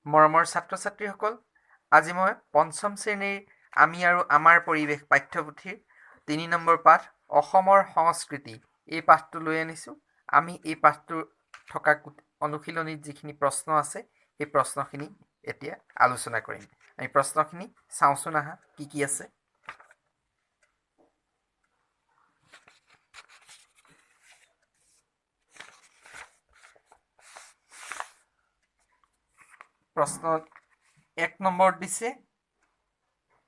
মৰমৰ ছাত্ৰ ছাত্ৰীসকল, আজি মই পঞ্চম শ্ৰেণীৰ আমি আৰু আমাৰ পৰিৱেশ পাঠ্যপুথিৰ ৩ নম্বৰ পাঠ অসমৰ সংস্কৃতি এই পাঠটো লৈ আনিছোঁ। আমি এই পাঠটোৰ থকা অনুশীলনীত যিখিনি প্ৰশ্ন আছে সেই প্ৰশ্নখিনি এতিয়া আলোচনা কৰিম। আমি প্ৰশ্নখিনি চাওঁচোন আহা কি কি আছে। প্ৰশ্ন ১ নম্বৰত দিছে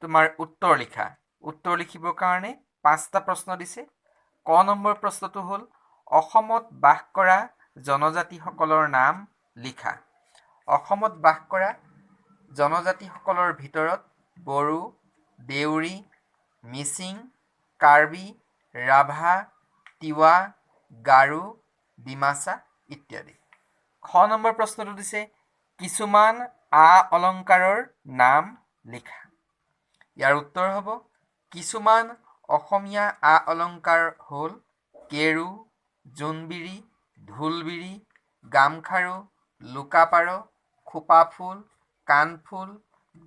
তোমাৰ উত্তৰ লিখা। উত্তৰ লিখিবৰ কাৰণে ৫টা প্ৰশ্ন দিছে। ক নম্বৰ প্ৰশ্নটো হ'ল অসমত বাস কৰা জনজাতিসকলৰ নাম লিখা। অসমত বাস কৰা জনজাতিসকলৰ ভিতৰত বড়ো, দেউৰী, মিচিং, কাৰ্বি, ৰাভা, তিৱা, গাৰো, ডিমাচা ইত্যাদি। খ নম্বৰ প্ৰশ্নটো দিছে কিছুমান আ-অলংকাৰৰ নাম লিখা। ইয়াৰ উত্তৰ হ'ব কিছুমান অসমীয়া আ-অলংকাৰ হ'ল কেৰু, জোনবিৰি, ঢোলবিৰি, গামখাৰু, লোকাপাৰ, খোপাফুল, কাণফুল,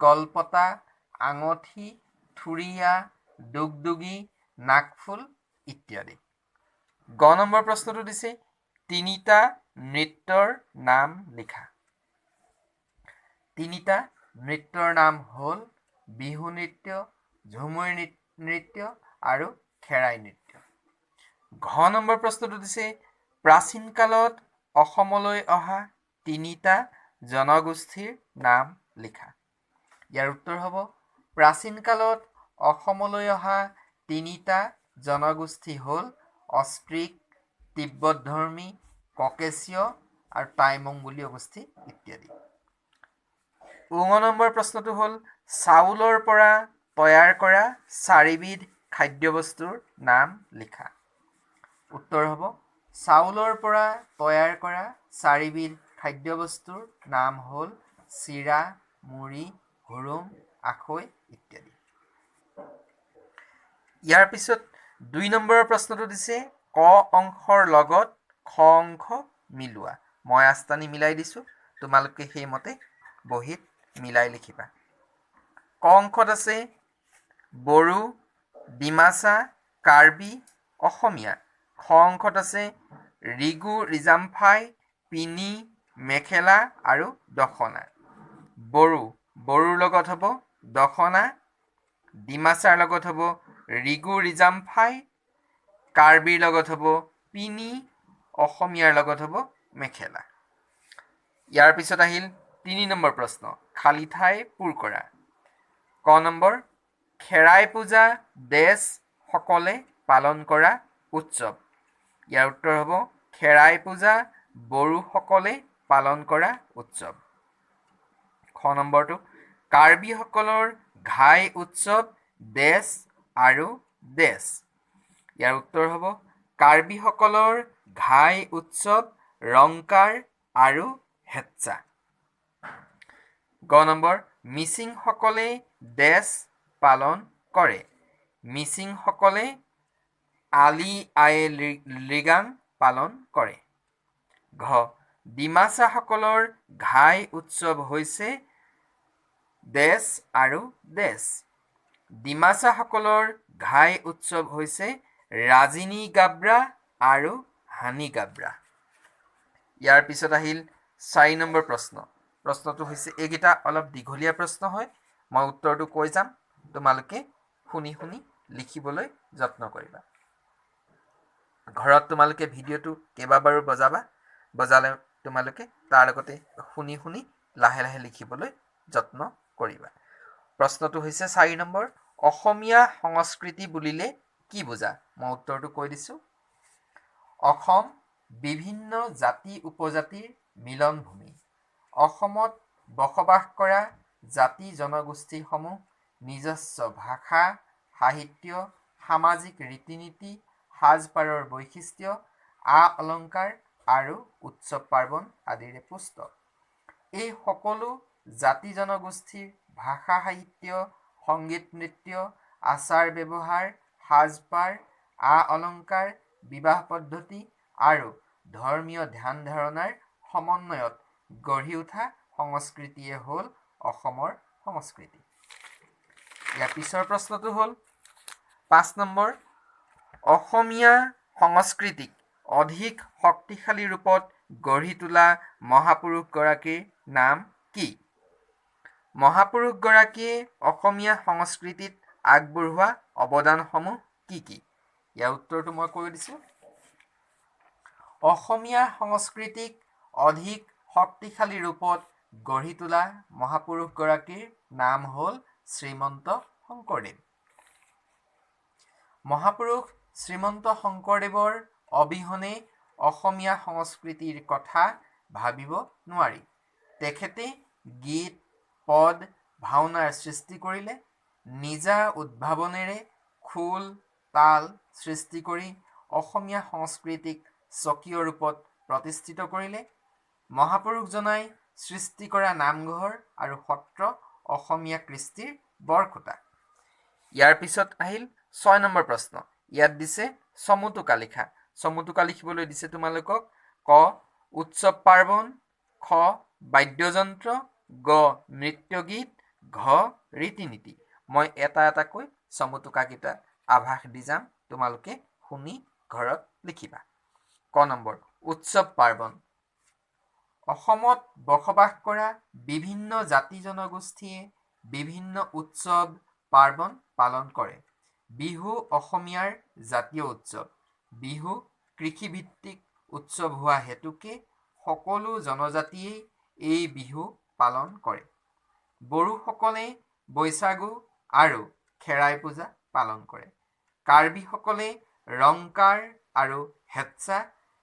গলপতা, আঙঠি, থুৰিয়া, দুগদুগী, নাকফুল ইত্যাদি। গ নম্বৰ প্ৰশ্নটো দিছে ৩টা নৃত্যৰ নাম লিখা। ৩টা নৃত্যৰ নাম হ'ল বিহু নৃত্য, ঝুমুৰ নৃত্য আৰু খেৰাই নৃত্য। ঘ নম্বৰ প্ৰশ্নটো দিছে প্ৰাচীন কালত অসমলৈ অহা ৩টা জনগোষ্ঠীৰ নাম লিখা। ইয়াৰ উত্তৰ হ'ব প্ৰাচীন কালত অসমলৈ অহা ৩টা জনগোষ্ঠী হ'ল অস্পৃক, তিব্বতধৰ্মী, ককেশীয় আৰু টাই মংগোলীয় গোষ্ঠী ইত্যাদি। ঙ নম্বৰ প্ৰশ্নটো হ'ল চাউলৰ পৰা তৈয়াৰ কৰা 4বিধ খাদ্যবস্তুৰ নাম লিখা। উত্তৰ হ'ব চাউলৰ পৰা তৈয়াৰ কৰা 4বিধ খাদ্যবস্তুৰ নাম হ'ল চিৰা, মুড়ি, হুৰুম, আখৈ ইত্যাদি। ইয়াৰ পিছত ২ নম্বৰৰ প্ৰশ্নটো দিছে ক অংশৰ লগত খ অংশ মিলোৱা। মই আস্তানি মিলাই দিছোঁ, তোমালোকে সেইমতে বহীত মিলাই লিখিবা। ক অংশত আছে বড়ো, ডিমাচা, কাৰ্বি, অসমীয়া। খ অংশত আছে ৰিগু ৰিজাম্ফাই, পিনি, মেখেলা আৰু দখনা। বড়োৰ লগত হ'ব দখনা, ডিমাচাৰ লগত হ'ব ৰিগু ৰিজাম্ফাই, কাৰ্বিৰ লগত হ'ব পিনি, অসমীয়াৰ লগত হ'ব মেখেলা। ইয়াৰ পিছত আহিল ৩ নম্বৰ প্ৰশ্ন খালী ঠাই পূৰ কৰা। ক নম্বৰ খেৰাই পূজা দেশ সকলে পালন কৰা উৎসৱ। ইয়াৰ উত্তৰ হ'ব খেৰাই পূজা বড়োসকলে পালন কৰা উৎসৱ। খ নম্বৰটো কাৰ্বিসকলৰ ঘাই উৎসৱ দেশ আৰু দেশ। ইয়াৰ উত্তৰ হ'ব কাৰ্বিসকলৰ ঘাই উৎসৱ ৰংকাৰ আৰু হেটচা। গ নম্বৰ মিচিংসকলে দেশ পালন কৰে। মিচিংসকলে আলি আই লৃগাং পালন কৰে। ঘ ডিমাচাসকলৰ ঘাই উৎসৱ হৈছে দেশ আৰু দেশ। ডিমাচাসকলৰ ঘাই উৎসৱ হৈছে ৰাজিনী গাব্ৰা আৰু হানি গাব্ৰা। ইয়াৰ পিছত আহিল ৪ নম্বৰ প্ৰশ্ন। প্ৰশ্নটো হৈছে এইকেইটা অলপ দীঘলীয়া প্ৰশ্ন হয়। মই উত্তৰটো কৈ যাম, তোমালোকে শুনি শুনি লিখিবলৈ যত্ন কৰিবা। ঘৰত তোমালোকে ভিডিঅ'টো কেইবাবাৰো বজালে তোমালোকে তাৰ লগতে শুনি শুনি লাহে লাহে লিখিবলৈ যত্ন কৰিবা। প্ৰশ্নটো হৈছে ৪ নম্বৰ অসমীয়া সংস্কৃতি বুলিলে কি বুজা? মই উত্তৰটো কৈ দিছোঁ। অসম বিভিন্ন জাতি উপজাতিৰ মিলনভূমি। অসমত বসবাস কৰা জাতি জনগোষ্ঠীসমূহ নিজস্ব ভাষা, সাহিত্য, সামাজিক ৰীতি-নীতি, সাজ-পাৰৰ বৈশিষ্ট্য, আ-অলংকাৰ আৰু উৎসৱ পাৰ্বণ আদিৰে পুষ্ট। এই সকলো জাতি জনগোষ্ঠীৰ ভাষা, সাহিত্য, সংগীত, নৃত্য, আচাৰ ব্যৱহাৰ, সাজ-পাৰ, আ-অলংকাৰ, বিবাহ পদ্ধতি আৰু ধৰ্মীয় ধ্যান ধাৰণাৰ সমন্বয়ত গঢ়ি উঠা সংস্কৃতিয়ে হ'ল অসমৰ সংস্কৃতি। ইয়াৰ পিছৰ প্ৰশ্নটো হ'ল 5 নম্বৰ, অসমীয়া সংস্কৃতিক অধিক শক্তিশালী ৰূপত গঢ়ি তোলা মহাপুৰুষগৰাকীৰ নাম কি? মহাপুৰুষগৰাকীয়ে অসমীয়া সংস্কৃতিত আগবঢ়োৱা অৱদানসমূহ কি কি? ইয়াৰ উত্তৰটো মই কৈ দিছোঁ। অসমীয়া সংস্কৃতিক অধিক শক্তিশালী ৰূপত গঢ়ি তোলা মহাপুৰুষগৰাকীৰ নাম হ'ল শ্ৰীমন্ত শংকৰদেৱ। মহাপুৰুষ শ্ৰীমন্ত শংকৰদেৱৰ অবিহনে অসমীয়া সংস্কৃতিৰ কথা ভাবিব নোৱাৰি। তেখেতে গীত, পদ, ভাওনাৰ সৃষ্টি কৰিলে, নিজা উদ্ভাৱনেৰে খোল, তাল সৃষ্টি কৰি অসমীয়া সংস্কৃতিক স্বকীয় ৰূপত প্ৰতিষ্ঠিত কৰিলে। মহাপুৰুষজনাই সৃষ্টি কৰা নামঘৰ আৰু সত্ৰ অসমীয়া কৃষ্টিৰ বৰখুঁটা। ইয়াৰ পিছত আহিল 6 নম্বৰ প্ৰশ্ন। ইয়াত দিছে চমুটোকা লিখা। চমুটোকা লিখিবলৈ দিছে তোমালোকক। ক উৎসৱ পাৰ্বণ, খ বাদ্যযন্ত্ৰ, গ নৃত্য গীত, ঘ ৰীতি নীতি। মই এটা এটাকৈ চমুটোকাকেইটা আভাস দি যাম, তোমালোকে শুনি ঘৰত লিখিবা। ক নম্বৰ, উৎসৱ পাৰ্বণ। অসমত বসবাস কৰা বিভিন্ন জাতি জনগোষ্ঠীয়ে বিভিন্ন উৎসৱ পাৰ্বণ পালন কৰে। বিহু অসমীয়াৰ জাতীয় উৎসৱ। বিহু কৃষিভিত্তিক উৎসৱ হোৱা হেতুকে সকলো জনজাতিয়েই এই বিহু পালন কৰে। বড়োসকলে বৈশাগু আৰু খেৰাই পূজা পালন কৰে। কাৰ্বিসকলে ৰংকাৰ আৰু হেটচা,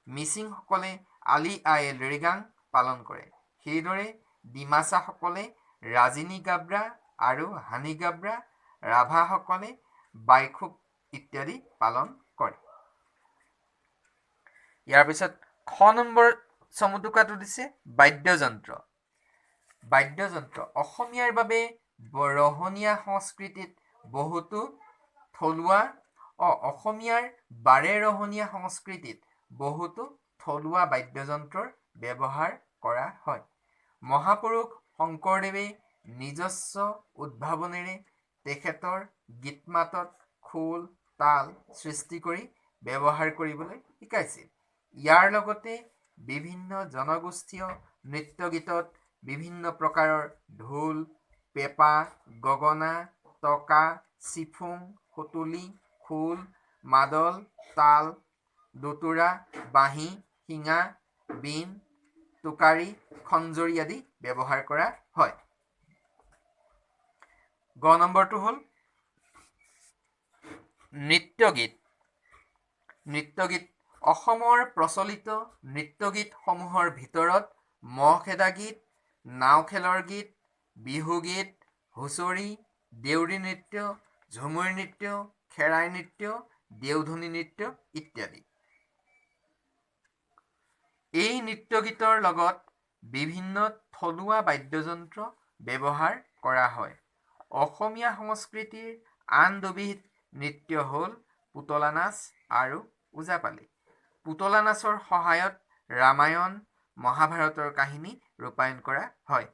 মিচিংসকলে আলি আই লৃগাং পালন কৰে। সেইদৰে ডিমাছাসকলে ৰাজিনী গাব্ৰা আৰু হানি গাব্ৰা, ৰাভাসকলে বাইখুক ইত্যাদি পালন কৰে। ইয়াৰ পিছত খ নম্বৰ চমুটোকাটো দিছে বাদ্যযন্ত্ৰ। বাদ্যযন্ত্ৰ অসমীয়াৰ বাবে ৰহণীয়া সংস্কৃতিত বহুতো থলুৱা অসমীয়াৰ বাৰেৰহণীয়া সংস্কৃতিত বহুতো থলুৱা বাদ্যযন্ত্ৰৰ ব্যৱহাৰ কৰা হয়। মহাপুৰুষ শংকৰদেৱে নিজস্ব উদ্ভাৱনেৰে তেখেতৰ গীত-মাতত খোল, তাল সৃষ্টি কৰি ব্যৱহাৰ কৰিবলৈ শিকাইছিল। ইয়াৰ লগতে বিভিন্ন জনগোষ্ঠীয় নৃত্য গীতত বিভিন্ন প্ৰকাৰৰ ঢোল, পেঁপা, গগনা, টকা, চিফুং, সুতুলি, খোল, মাদল, তাল, দোতোৰা, বাঁহী, শিঙা, বীণ, টোকাৰী, খঞ্জৰি আদি ব্যৱহাৰ কৰা হয়। গ নম্বৰটো হ'ল নৃত্যগীত। নৃত্যগীত অসমৰ প্ৰচলিত নৃত্যগীতসমূহৰ ভিতৰত মহ-খেদা গীত, নাও খেলৰ গীত, বিহুগীত, হুঁচৰি, দেউৰী নৃত্য, ঝুমুৰ নৃত্য, খেৰাই নৃত্য, দেওধনী নৃত্য ইত্যাদি। এই নৃত্যগীতৰ লগত বিভিন্ন থলুৱা বাদ্যযন্ত্ৰ ব্যৱহাৰ কৰা হয়। অসমীয়া সংস্কৃতিৰ আন দুবিধ নৃত্য হ'ল পুতলা নাচ আৰু ওজাপালি। পুতলা নাচৰ সহায়ত ৰামায়ণ, মহাভাৰতৰ কাহিনী ৰূপায়ণ কৰা হয়।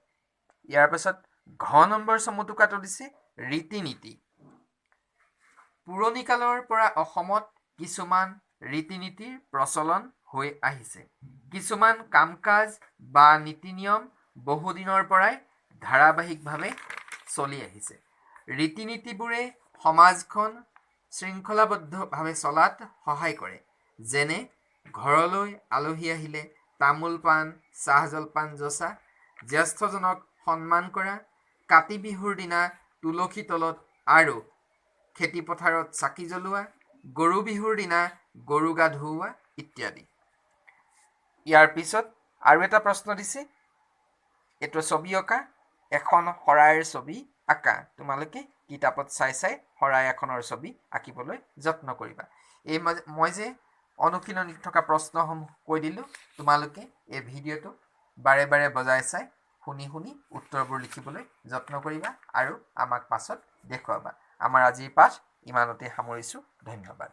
ইয়াৰ পাছত ঘ নম্বৰ চমুটোকাটো দিছে ৰীতি নীতি। পুৰণি কালৰ পৰা অসমত কিছুমান ৰীতি নীতিৰ প্ৰচলন হৈ আহিছে। কিছুমান কাম-কাজ বা নীতি নিয়ম বহুদিনৰ পৰাই ধাৰাবাহিকভাৱে চলি আহিছে। ৰীতি নীতিবোৰে সমাজখন শৃংখলাবদ্ধভাৱে চলাত সহায় কৰে। যেনে ঘৰলৈ আলহী আহিলে তামোল পাণ, চাহ জলপান যচা, জ্যেষ্ঠজনক সন্মান কৰা, কাতি বিহুৰ দিনা তুলসী তলত আৰু খেতিপথাৰত চাকি জ্বলোৱা, গৰু বিহুৰ দিনা গৰু গা ধুওৱা ইত্যাদি। ইয়াৰ পিছত আৰু এটা প্ৰশ্ন দিছে, এইটো ছবি অঁকা। এখন শৰাইৰ ছবি আঁকা। তোমালোকে কিতাপত চাই চাই শৰাই এখনৰ ছবি আঁকিবলৈ যত্ন কৰিবা। এই মই যে অনুশীলনীত থকা প্ৰশ্নসমূহ কৈ দিলোঁ, তোমালোকে এই ভিডিঅ'টো বাৰে বাৰে বজাই চাই শুনি শুনি উত্তৰবোৰ লিখিবলৈ যত্ন কৰিবা আৰু আমাক পাছত দেখুৱাবা। আমাৰ আজিৰ পাঠ ইমানতে সামৰিছোঁ। ধন্যবাদ।